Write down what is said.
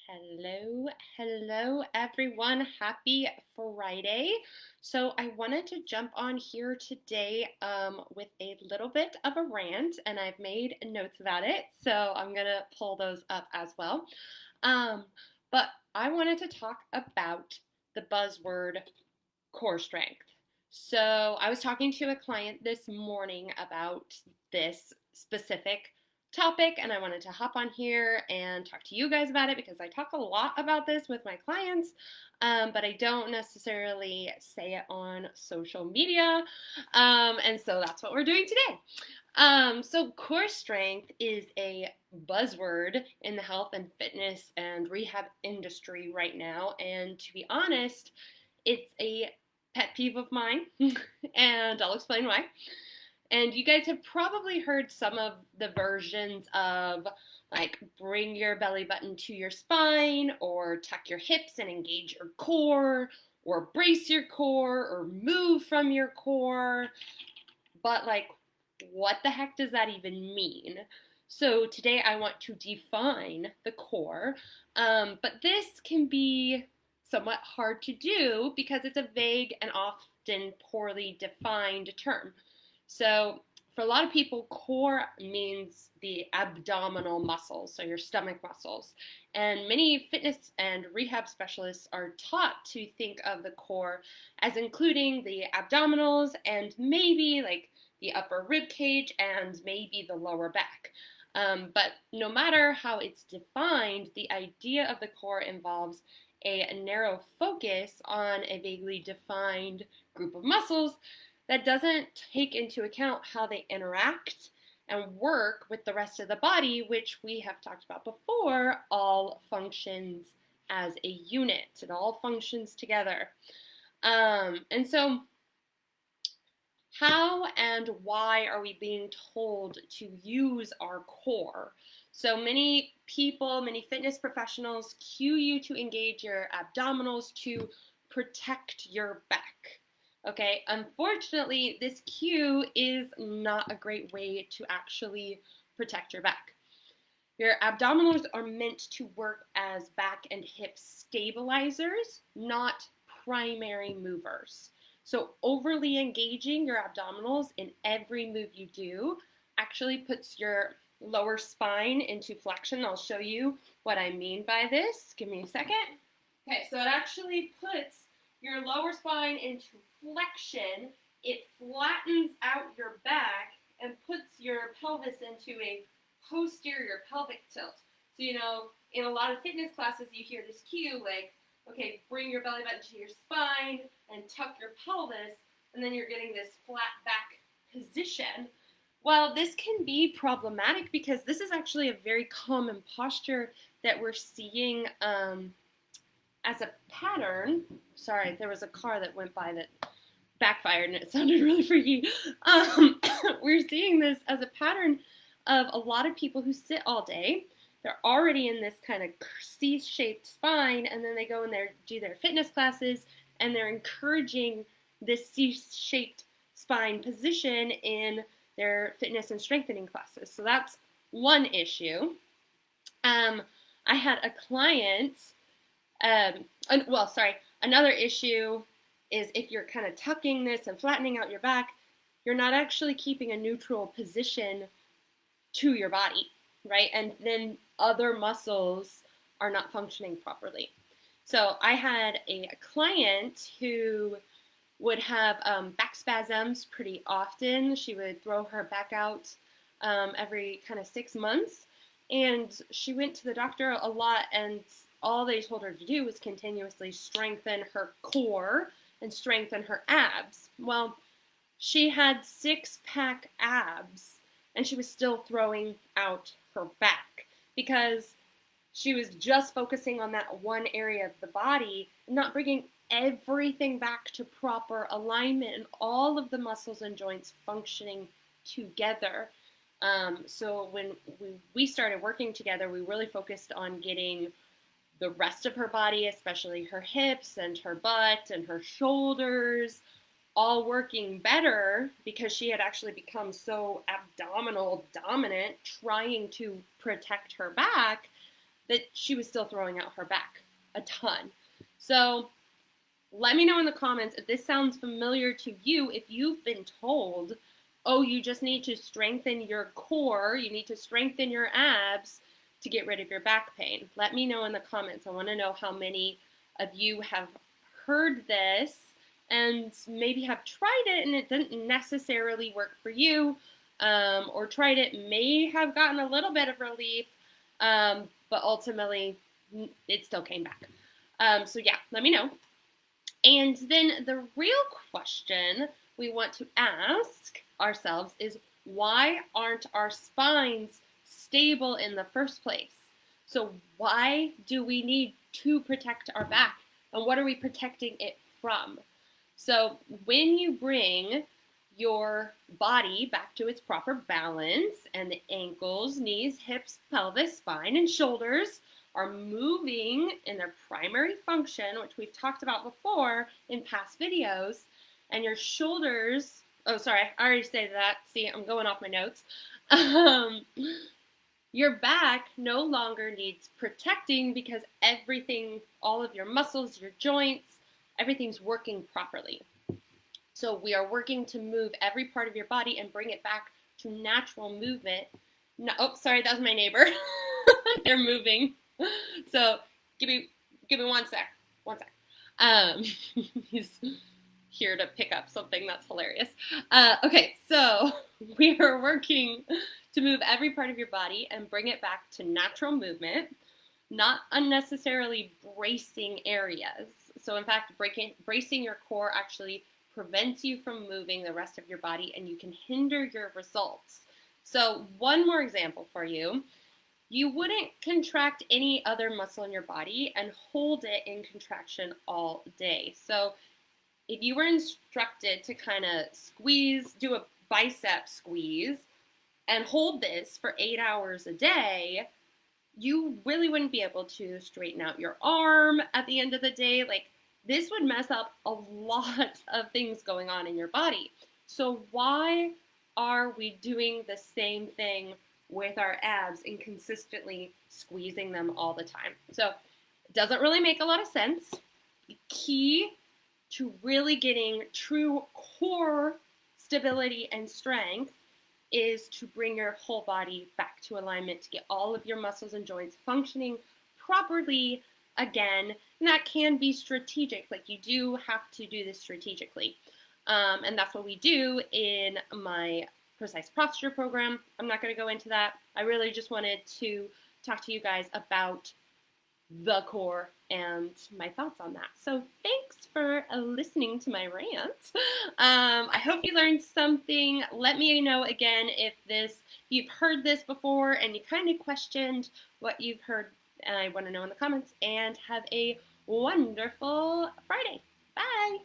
Hello everyone. Happy Friday. So I wanted to jump on here today with a little bit of a rant, and I've made notes about it, so I'm gonna pull those up as well. Um, but I wanted to talk about the buzzword core strength. So I was talking to a client this morning about this specific topic, and I wanted to hop on here and talk to you guys about it because I talk a lot about this with my clients, but I don't necessarily say it on social media. And so that's what we're doing today. So core strength is a buzzword in the health and fitness and rehab industry right now. And to be honest, it's a pet peeve of mine, and I'll explain why. And you guys have probably heard some of the versions of like bring your belly button to your spine, or tuck your hips and engage your core, or brace your core, or move from your core. But like, what the heck does that even mean? So today I want to define the core, but this can be somewhat hard to do because it's a vague and often poorly defined term. So for a lot of people, core means the abdominal muscles, so your stomach muscles. And many fitness and rehab specialists are taught to think of the core as including the abdominals and maybe like the upper rib cage and maybe the lower back. But no matter how it's defined, the idea of the core involves a narrow focus on a vaguely defined group of muscles that doesn't take into account how they interact and work with the rest of the body, which we have talked about before, all functions as a unit. It all functions together. And so how and why are we being told to use our core? So many people, many fitness professionals cue you to engage your abdominals to protect your back. Okay, unfortunately, this cue is not a great way to actually protect your back. Your abdominals are meant to work as back and hip stabilizers, not primary movers. So overly engaging your abdominals in every move you do actually puts your lower spine into flexion. I'll show you what I mean by this. Give me a second. Okay, so it actually puts your lower spine into flexion. It flattens out your back and puts your pelvis into a posterior pelvic tilt. So, in a lot of fitness classes, you hear this cue like, okay, bring your belly button to your spine and tuck your pelvis, and then you're getting this flat back position. Well, this can be problematic because this is actually a very common posture that we're seeing as a pattern. Sorry, there was a car that went by that backfired and it sounded really freaky. We're seeing this as a pattern of a lot of people who sit all day. They're already in this kind of C-shaped spine, and then they go and do their fitness classes, and they're encouraging this C-shaped spine position in their fitness and strengthening classes. So that's one issue. I had a client, another issue is if you're kind of tucking this and flattening out your back, you're not actually keeping a neutral position to your body, right? And then other muscles are not functioning properly. So I had a client who would have back spasms pretty often. She would throw her back out every kind of 6 months. And she went to the doctor a lot, and all they told her to do was continuously strengthen her core and strengthen her abs. Well, she had 6-pack abs, and she was still throwing out her back because she was just focusing on that one area of the body, not bringing everything back to proper alignment and all of the muscles and joints functioning together. So when we started working together, we really focused on getting the rest of her body, especially her hips and her butt and her shoulders, all working better because she had actually become so abdominal dominant trying to protect her back that she was still throwing out her back a ton. So let me know in the comments if this sounds familiar to you, if you've been told, oh, you just need to strengthen your core, you need to strengthen your abs to get rid of your back pain. Let me know in the comments. I want to know how many of you have heard this and maybe have tried it and it didn't necessarily work for you, or tried it, may have gotten a little bit of relief, but ultimately it still came back. So yeah, let me know. And then the real question we want to ask ourselves is, why aren't our spines stable in the first place? So why do we need to protect our back? And what are we protecting it from? So when you bring your body back to its proper balance and the ankles, knees, hips, pelvis, spine, and shoulders are moving in their primary function, which we've talked about before in past videos, and your shoulders, oh, sorry, I already said that. See, I'm going off my notes. Your back no longer needs protecting because everything, all of your muscles, your joints, everything's working properly. So we are working to move every part of your body and bring it back to natural movement. No, oh, sorry, that was my neighbor. They're moving. So give me 1 sec. He's here to pick up something that's hilarious. Okay, so we are working to move every part of your body and bring it back to natural movement, not unnecessarily bracing areas. So in fact, bracing your core actually prevents you from moving the rest of your body, and you can hinder your results. So one more example for you. You wouldn't contract any other muscle in your body and hold it in contraction all day. So if you were instructed to kind of do a bicep squeeze and hold this for 8 hours a day, you really wouldn't be able to straighten out your arm at the end of the day. Like, this would mess up a lot of things going on in your body. So why are we doing the same thing with our abs and consistently squeezing them all the time? So it doesn't really make a lot of sense. The key to really getting true core stability and strength is to bring your whole body back to alignment, to get all of your muscles and joints functioning properly again. And that can be strategic. Like, you do have to do this strategically. And that's what we do in my Precise Posture program. I'm not going to go into that. I really just wanted to talk to you guys about the core and my thoughts on that. So thanks for listening to my rant. I hope you learned something. Let me know again if you've heard this before and you kind of questioned what you've heard. I want to know in the comments, and have a wonderful Friday. Bye.